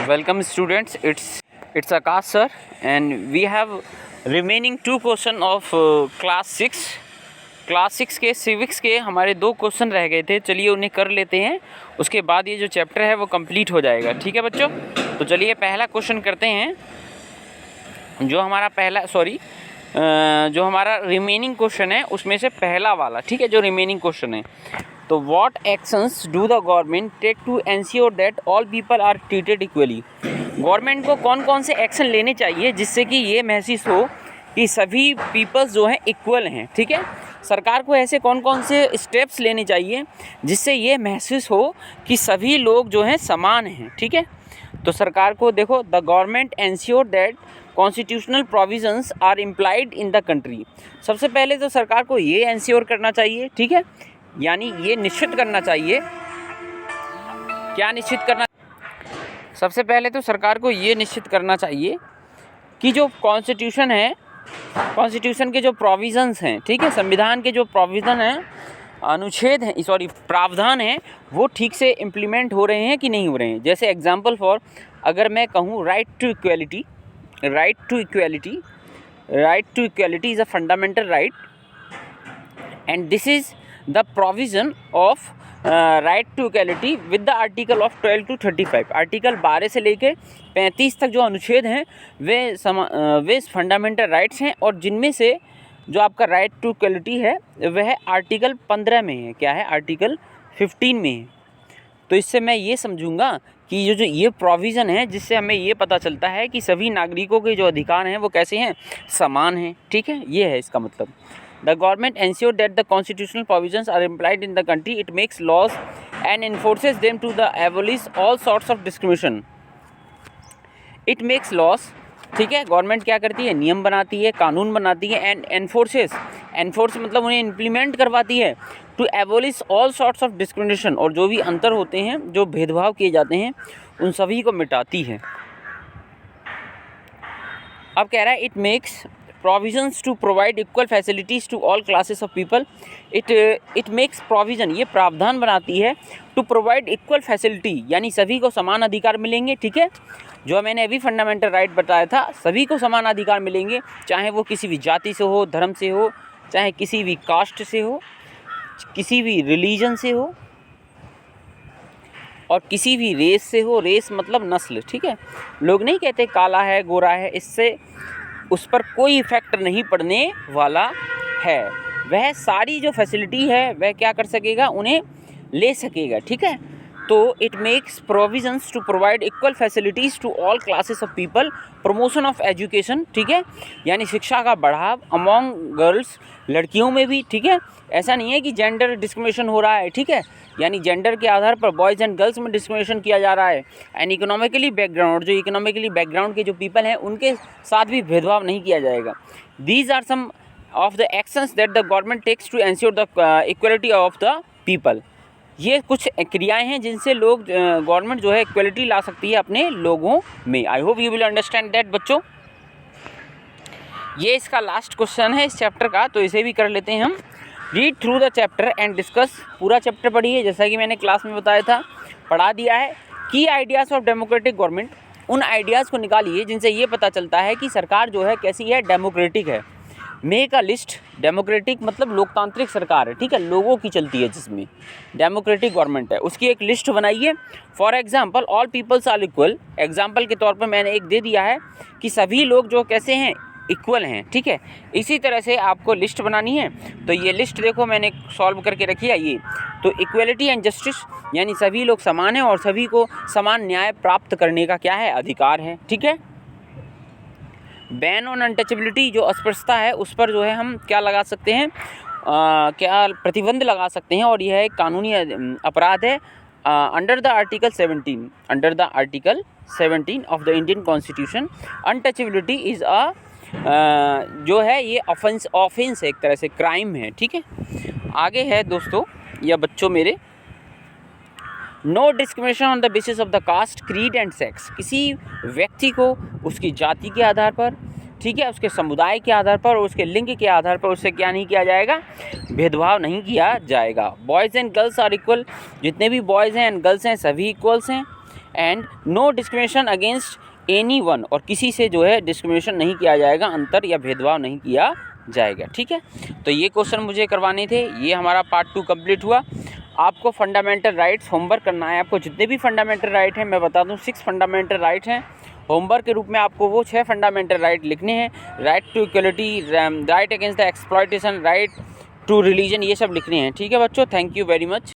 Welcome students, it's Akash sir, and we have remaining 2 question of class 6 के civics के हमारे 2 question रह गए थे। चलिए उन्हें कर लेते हैं, उसके बाद ये जो चैप्टर है वो कंप्लीट हो जाएगा। ठीक है बच्चों, तो चलिए पहला क्वेश्चन करते हैं। जो हमारा रिमेनिंग क्वेश्चन है उसमें से पहला वाला, ठीक है, जो रिमेनिंग क्वेश्चन है। तो what actions do the government take to ensure that all people are treated equally. Government को कौन कौन से एक्शन लेने चाहिए जिससे कि ये महसूस हो कि सभी पीपल्स जो हैं इक्वल हैं। ठीक है, सरकार को ऐसे कौन कौन से स्टेप्स लेने चाहिए जिससे ये महसूस हो कि सभी लोग जो हैं समान हैं। ठीक है, तो सरकार को देखो, the government ensure that constitutional provisions are implied in the country. सबसे पहले तो सरकार को ये एंश्योर करना चाहिए, ठीक है, यानी ये निश्चित करना चाहिए। क्या निश्चित करना? सबसे पहले तो सरकार को ये निश्चित करना चाहिए कि जो कॉन्स्टिट्यूशन है, कॉन्स्टिट्यूशन के जो प्रोविजंस हैं, ठीक है, संविधान के जो प्रोविज़न हैं, अनुच्छेद हैं, प्रावधान हैं, वो ठीक से इम्प्लीमेंट हो रहे हैं कि नहीं हो रहे हैं। जैसे एग्जांपल फॉर, अगर मैं कहूँ right to equality is a fundamental right and this is the provision of right to equality with the article of 12 to 35। Article 12 से लेके 35 तक जो अनुच्छेद हैं वे फंडामेंटल राइट्स हैं, और जिनमें से जो आपका राइट टू इक्वलिटी है वह आर्टिकल 15 में है। क्या है? आर्टिकल 15 में है। तो इससे मैं ये समझूंगा कि जो ये प्रोविज़न है, जिससे हमें ये पता चलता है कि सभी नागरिकों के जो अधिकार हैं वो कैसे हैं, समान हैं। ठीक है, ये है इसका मतलब। The government ensures that the constitutional provisions are implied in the country. It makes laws and enforces them to the abolish all sorts of discrimination. It makes laws, ठीक है, गवर्नमेंट क्या करती है, नियम बनाती है, कानून बनाती है, एंड एनफोर्स मतलब उन्हें इम्प्लीमेंट करवाती है, to abolish all sorts of discrimination, और जो भी अंतर होते हैं, जो भेदभाव किए जाते हैं, उन सभी को मिटाती है। अब कह रहा है it makes provisions to provide equal facilities to all classes of people. It makes provision, ये प्रावधान बनाती है, to provide equal facility, यानी सभी को समान अधिकार मिलेंगे। ठीक है, जो मैंने अभी फंडामेंटल राइट बताया था, सभी को समान अधिकार मिलेंगे, चाहे वो किसी भी जाति से हो, धर्म से हो, चाहे किसी भी कास्ट से हो, किसी भी रिलीजन से हो, और किसी भी रेस से हो। रेस मतलब नस्ल। ठीक है, लोग नहीं कहते काला है, गोरा है, इससे उस पर कोई इफ़ेक्ट नहीं पड़ने वाला है। वह सारी जो फैसिलिटी है वह क्या कर सकेगा, उन्हें ले सकेगा। ठीक है, तो it makes provisions to provide equal facilities to all classes of people, promotion of education, ठीक है, यानी शिक्षा का बढ़ाव अमॉन्ग गर्ल्स, लड़कियों में भी। ठीक है, ऐसा नहीं है कि जेंडर डिस्क्रिमिनेशन हो रहा है। ठीक है, यानी जेंडर के आधार पर बॉयज़ एंड गर्ल्स में डिस्क्रिमिनेशन किया जा रहा है। एंड इकोनॉमिकली बैकग्राउंड, जो इकोनॉमिकली बैकग्राउंड के जो पीपल हैं उनके साथ भी भेदभाव नहीं किया जाएगा। These are some of the actions that the government takes to ensure the equality of the people. ये कुछ क्रियाएं हैं जिनसे लोग गवर्नमेंट जो है इक्वलिटी ला सकती है अपने लोगों में। I hope you will understand that बच्चों। ये इसका लास्ट क्वेश्चन है इस चैप्टर का, तो इसे भी कर लेते हैं हम। Read through the chapter and discuss. पूरा चैप्टर पढ़िए, जैसा कि मैंने क्लास में बताया था, पढ़ा दिया है। की आइडियाज़ ऑफ डेमोक्रेटिक गवर्नमेंट, उन आइडियाज़ को निकालिए जिनसे ये पता चलता है कि सरकार जो है कैसी है, डेमोक्रेटिक है। मेक अ लिस्ट, डेमोक्रेटिक मतलब लोकतांत्रिक सरकार है। ठीक है, लोगों की चलती है, जिसमें डेमोक्रेटिक गवर्नमेंट है, उसकी एक लिस्ट बनाइए। For example all peoples are equal, example के तौर पर मैंने एक दे दिया है कि सभी लोग जो कैसे हैं, इक्वल हैं। ठीक है, इसी तरह से आपको लिस्ट बनानी है। तो ये लिस्ट देखो मैंने सॉल्व करके रखी है ये। तो इक्वलिटी एंड जस्टिस, यानी सभी लोग समान हैं और सभी को समान न्याय प्राप्त करने का क्या है, अधिकार है। ठीक है, बैन ऑन अनटचेबिलिटी, जो अस्पृश्यता है उस पर जो है हम क्या लगा सकते हैं, क्या प्रतिबंध लगा सकते हैं, और यह एक कानूनी अपराध है। Under the article 17 of the Indian constitution, untouchability is a जो है ये ऑफेंस है, एक तरह से क्राइम है। ठीक है, आगे है दोस्तों या बच्चों मेरे, no discrimination on the basis of the caste, creed and sex. किसी व्यक्ति को उसकी जाति के आधार पर, ठीक है, उसके समुदाय के आधार पर और उसके लिंग के आधार पर उससे क्या नहीं किया जाएगा, भेदभाव नहीं किया जाएगा। Boys and girls are equal, जितने भी बॉयज़ हैं एंड गर्ल्स हैं सभी इक्वल्स हैं। And no discrimination against any one, और किसी से जो है डिस्क्रिमिनेशन नहीं किया जाएगा, अंतर या भेदभाव नहीं किया जाएगा। ठीक है, तो ये क्वेश्चन मुझे करवाने थे। ये हमारा पार्ट 2 कंप्लीट हुआ। आपको फंडामेंटल राइट्स होमवर्क करना है। आपको जितने भी फंडामेंटल राइट हैं मैं बता दूं 6 फंडामेंटल राइट हैं। होमवर्क के रूप में आपको वो 6 फंडामेंटल राइट लिखने हैं। Right to equality, right against the exploitation, right to religion, ये सब लिखने हैं। ठीक है बच्चों, थैंक यू वेरी मच।